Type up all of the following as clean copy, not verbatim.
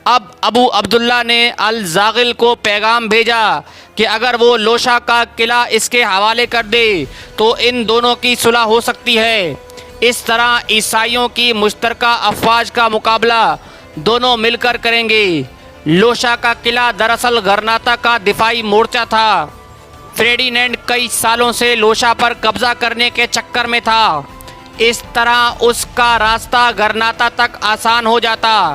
اب ابو عبداللہ نے الزاغل کو پیغام بھیجا کہ اگر وہ لوشا کا قلعہ اس کے حوالے کر دے تو ان دونوں کی صلح ہو سکتی ہے۔ اس طرح عیسائیوں کی مشترکہ افواج کا مقابلہ دونوں مل کر کریں گے۔ لوشا کا قلعہ دراصل غرناطہ کا دفاعی مورچہ تھا۔ فریڈینینڈ کئی سالوں سے لوشا پر قبضہ کرنے کے چکر میں تھا، اس طرح اس کا راستہ غرناطہ تک آسان ہو جاتا،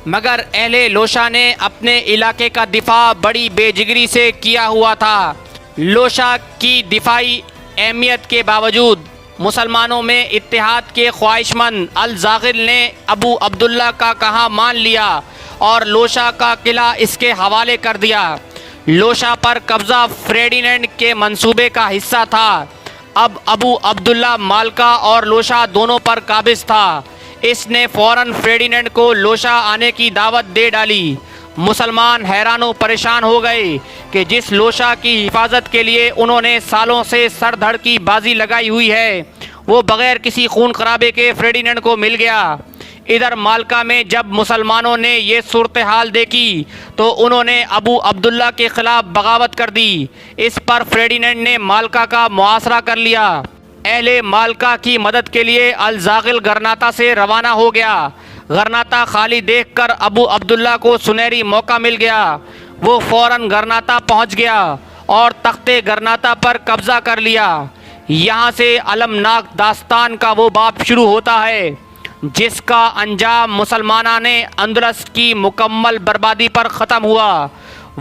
مگر اہل لوشا نے اپنے علاقے کا دفاع بڑی بے جگری سے کیا ہوا تھا۔ لوشا کی دفاعی اہمیت کے باوجود مسلمانوں میں اتحاد کے خواہش مند الزاغل نے ابو عبداللہ کا کہا مان لیا اور لوشا کا قلعہ اس کے حوالے کر دیا۔ لوشا پر قبضہ فریڈینینڈ کے منصوبے کا حصہ تھا۔ اب ابو عبداللہ مالکا اور لوشا دونوں پر قابض تھا۔ اس نے فوراً فریڈینینڈ کو لوشا آنے کی دعوت دے ڈالی۔ مسلمان حیران و پریشان ہو گئے کہ جس لوشا کی حفاظت کے لیے انہوں نے سالوں سے سر دھڑ کی بازی لگائی ہوئی ہے وہ بغیر کسی خون خرابے کے فریڈینینڈ کو مل گیا۔ ادھر مالکا میں جب مسلمانوں نے یہ صورتحال دیکھی تو انہوں نے ابو عبداللہ کے خلاف بغاوت کر دی۔ اس پر فریڈینینڈ نے مالکا کا محاصرہ کر لیا۔ اہل مالکا کی مدد کے لیے الزاغل غرناطہ سے روانہ ہو گیا۔ غرناطہ خالی دیکھ کر ابو عبداللہ کو سنہری موقع مل گیا۔ وہ فوراً غرناطہ پہنچ گیا اور تخت غرناطہ پر قبضہ کر لیا۔ یہاں سے المناک داستان کا وہ باب شروع ہوتا ہے جس کا انجام مسلمانان اندلس کی مکمل بربادی پر ختم ہوا۔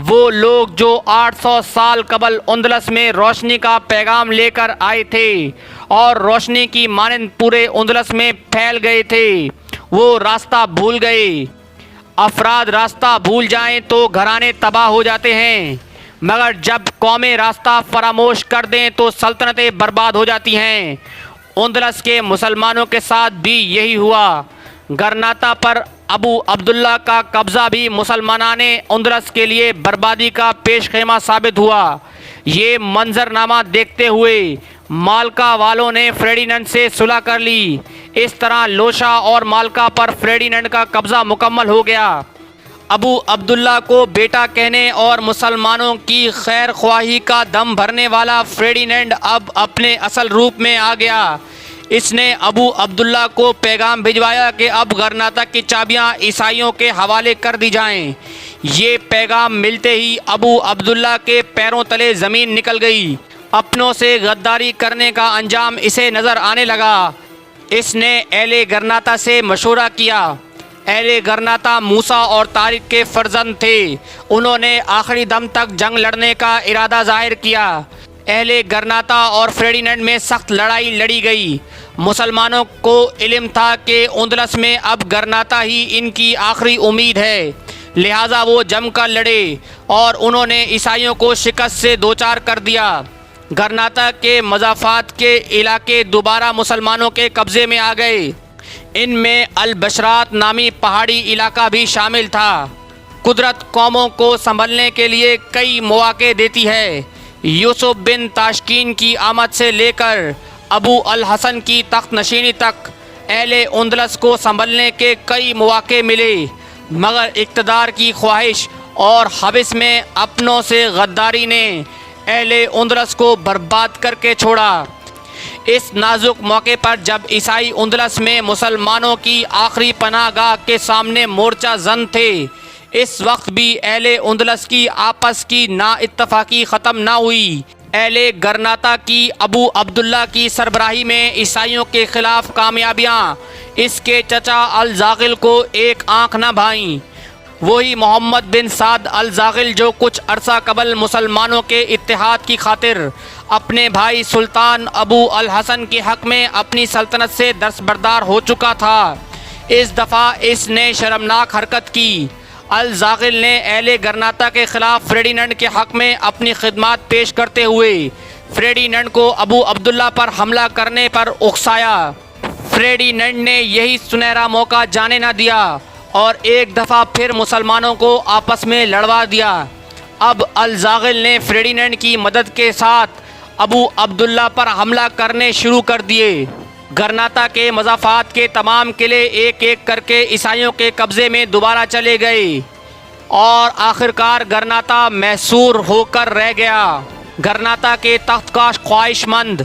وہ لوگ جو 800 سال قبل اندلس میں روشنی کا پیغام لے کر آئے تھے اور روشنی کی مانند پورے اندلس میں پھیل گئے تھے، وہ راستہ بھول گئے۔ افراد راستہ بھول جائیں تو گھرانے تباہ ہو جاتے ہیں، مگر جب قومیں راستہ فراموش کر دیں تو سلطنتیں برباد ہو جاتی ہیں۔ اندلس کے مسلمانوں کے ساتھ بھی یہی ہوا۔ غرناطہ پر ابو عبداللہ کا قبضہ بھی مسلمانان اندلس کے لیے بربادی کا پیش خیمہ ثابت ہوا۔ یہ منظرنامہ دیکھتے ہوئے مالکا والوں نے فریڈینینڈ سے صلح کر لی۔ اس طرح لوشا اور مالکا پر فریڈینینڈ کا قبضہ مکمل ہو گیا۔ ابو عبداللہ کو بیٹا کہنے اور مسلمانوں کی خیر خواہی کا دم بھرنے والا فریڈینینڈ اب اپنے اصل روپ میں آ گیا۔ اس نے ابو عبداللہ کو پیغام بھجوایا کہ اب غرناطہ کی چابیاں عیسائیوں کے حوالے کر دی جائیں۔ یہ پیغام ملتے ہی ابو عبداللہ کے پیروں تلے زمین نکل گئی۔ اپنوں سے غداری کرنے کا انجام اسے نظر آنے لگا۔ اس نے اہل غرناطہ سے مشورہ کیا۔ اہل غرناطہ موسیٰ اور طارق کے فرزند تھے۔ انہوں نے آخری دم تک جنگ لڑنے کا ارادہ ظاہر کیا۔ اہل غرناطہ اور فریڈینینڈ میں سخت لڑائی لڑی گئی۔ مسلمانوں کو علم تھا کہ اندلس میں اب غرناطہ ہی ان کی آخری امید ہے، لہٰذا وہ جم کر لڑے اور انہوں نے عیسائیوں کو شکست سے دوچار کر دیا۔ غرناطہ کے مضافات کے علاقے دوبارہ مسلمانوں کے قبضے میں آ گئے۔ ان میں البشرات نامی پہاڑی علاقہ بھی شامل تھا۔ قدرت قوموں کو سنبھلنے کے لیے کئی مواقع دیتی ہے۔ یوسف بن تاشقین کی آمد سے لے کر ابو الحسن کی تخت نشینی تک اہل اندلس کو سنبھلنے کے کئی مواقع ملے، مگر اقتدار کی خواہش اور حوث میں اپنوں سے غداری نے اہل اندلس کو برباد کر کے چھوڑا۔ اس نازک موقع پر جب عیسائی اندلس میں مسلمانوں کی آخری پناہ گاہ کے سامنے مورچہ زن تھے، اس وقت بھی اہل اندلس کی آپس کی نا اتفاقی ختم نہ ہوئی۔ اہل غرناطہ کی ابو عبداللہ کی سربراہی میں عیسائیوں کے خلاف کامیابیاں اس کے چچا الزاغل کو ایک آنکھ نہ بھائیں۔ وہی محمد بن سعد الزاغل جو کچھ عرصہ قبل مسلمانوں کے اتحاد کی خاطر اپنے بھائی سلطان ابو الحسن کے حق میں اپنی سلطنت سے دستبردار ہو چکا تھا، اس دفعہ اس نے شرمناک حرکت کی۔ الزاغل نے اہل غرناطہ کے خلاف فریڈینینڈ کے حق میں اپنی خدمات پیش کرتے ہوئے فریڈینینڈ کو ابو عبداللہ پر حملہ کرنے پر اکسایا۔ فریڈینینڈ نے یہی سنہرا موقع جانے نہ دیا اور ایک دفعہ پھر مسلمانوں کو آپس میں لڑوا دیا۔ اب الزاغل نے فریڈینینڈ کی مدد کے ساتھ ابو عبداللہ پر حملہ کرنے شروع کر دیے۔ گرناتا کے مضافات کے تمام قلعے ایک ایک کر کے عیسائیوں کے قبضے میں دوبارہ چلے گئے اور آخرکار گرناتا محصور ہو کر رہ گیا۔ گرناتا کے تخت کا خواہش مند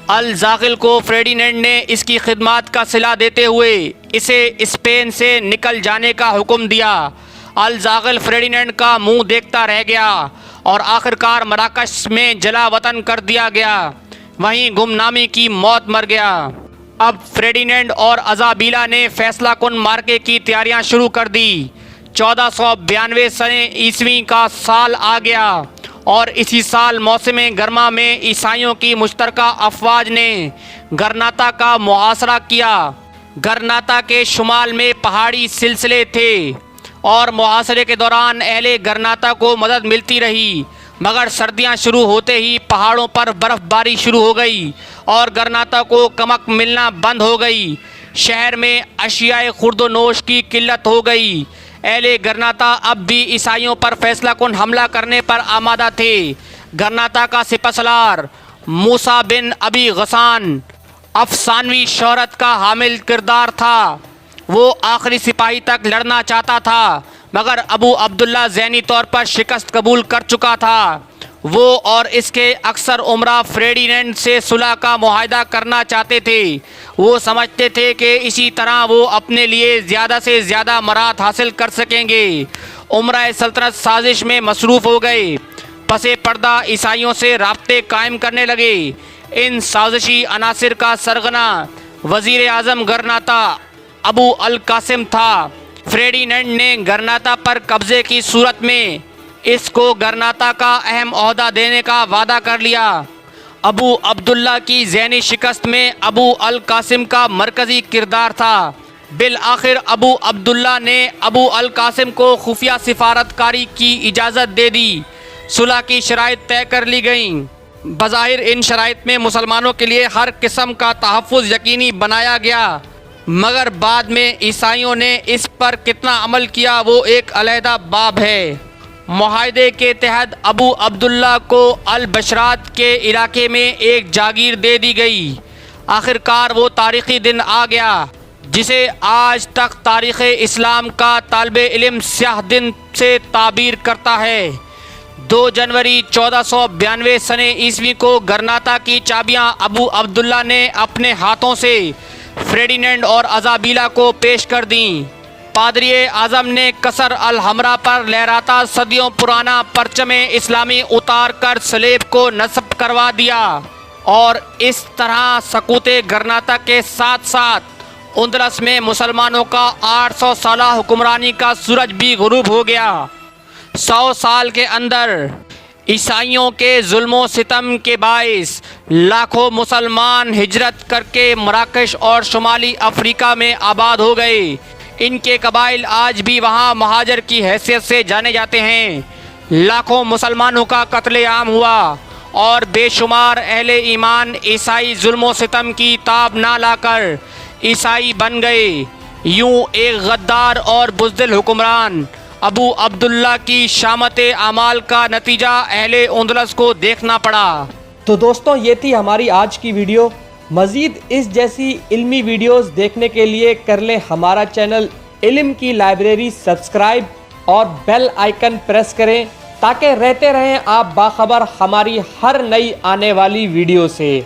الزاغل کو فریڈینینڈ نے اس کی خدمات کا صلہ دیتے ہوئے اسے اسپین سے نکل جانے کا حکم دیا۔ الزاغل فریڈینینڈ کا منہ دیکھتا رہ گیا اور آخرکار مراکش میں جلا وطن کر دیا گیا، وہیں گمنامی کی موت مر گیا۔ اب فریڈینینڈ اور ازابیلا نے فیصلہ کن مارکے کی تیاریاں شروع کر دی۔ 1492 سنے عیسوی کا سال آ گیا اور اسی سال موسم گرما میں عیسائیوں کی مشترکہ افواج نے گرناتا کا محاصرہ کیا۔ گرناتا کے شمال میں پہاڑی سلسلے تھے اور محاصرے کے دوران اہل گرناتا کو مدد ملتی رہی، مگر سردیاں شروع ہوتے ہی پہاڑوں پر برف باری شروع ہو گئی اور گرناتا کو کمک ملنا بند ہو گئی۔ شہر میں اشیاء خورد و نوش کی قلت ہو گئی۔ اہل گرناتا اب بھی عیسائیوں پر فیصلہ کن حملہ کرنے پر آمادہ تھے۔ گرناتا کا سپہ سالار موسیٰ بن ابی غسان افسانوی شہرت کا حامل کردار تھا۔ وہ آخری سپاہی تک لڑنا چاہتا تھا، مگر ابو عبداللہ ذہنی طور پر شکست قبول کر چکا تھا۔ وہ اور اس کے اکثر امراء فریڈینینڈ سے صلح کا معاہدہ کرنا چاہتے تھے۔ وہ سمجھتے تھے کہ اسی طرح وہ اپنے لیے زیادہ سے زیادہ مراد حاصل کر سکیں گے۔ امراء سلطنت سازش میں مصروف ہو گئے، پس پردہ عیسائیوں سے رابطے قائم کرنے لگے۔ ان سازشی عناصر کا سرغنہ وزیر اعظم گرناتا ابو القاسم تھا۔ فریڈینینڈ نے گرناتا پر قبضے کی صورت میں اس کو گرناتا کا اہم عہدہ دینے کا وعدہ کر لیا۔ ابو عبداللہ کی ذہنی شکست میں ابو القاسم کا مرکزی کردار تھا۔ بالآخر ابو عبداللہ نے ابو القاسم کو خفیہ سفارت کاری کی اجازت دے دی۔ صلح کی شرائط طے کر لی گئیں۔ بظاہر ان شرائط میں مسلمانوں کے لیے ہر قسم کا تحفظ یقینی بنایا گیا، مگر بعد میں عیسائیوں نے اس پر کتنا عمل کیا وہ ایک علیحدہ باب ہے۔ معاہدے کے تحت ابو عبداللہ کو البشرات کے علاقے میں ایک جاگیر دے دی گئی۔ آخرکار وہ تاریخی دن آ گیا جسے آج تک تاریخ اسلام کا طالب علم سیاہ دن سے تعبیر کرتا ہے۔ 2 جنوری 1492 سنے عیسوی کو گرناتا کی چابیاں ابو عبداللہ نے اپنے ہاتھوں سے فریڈینینڈ اور ازابیلا کو پیش کر دیں۔ پادری اعظم نے قصر الحمراء پر لہراتا صدیوں پرانا پرچم اسلامی اتار کر صلیب کو نصب کروا دیا اور اس طرح سقوط گرناتا کے ساتھ ساتھ اندلس میں مسلمانوں کا 800 سالہ حکمرانی کا سورج بھی غروب ہو گیا۔ 100 سال کے اندر عیسائیوں کے ظلم و ستم کے باعث لاکھوں مسلمان ہجرت کر کے مراکش اور شمالی افریقہ میں آباد ہو گئے۔ ان کے قبائل آج بھی وہاں مہاجر کی حیثیت سے جانے جاتے ہیں۔ لاکھوں مسلمانوں کا قتل عام ہوا اور بے شمار اہل ایمان عیسائی ظلم و ستم کی تاب نہ لا کر عیسائی بن گئے۔ یوں ایک غدار اور بزدل حکمران ابو عبداللہ کی شامت اعمال کا نتیجہ اہل اندلس کو دیکھنا پڑا۔ تو دوستوں یہ تھی ہماری آج کی ویڈیو۔ مزید اس جیسی علمی ویڈیوز دیکھنے کے لیے کر لیں ہمارا چینل علم کی لائبریری سبسکرائب اور بیل آئیکن پریس کریں تاکہ رہتے رہیں آپ باخبر ہماری ہر نئی آنے والی ویڈیو سے۔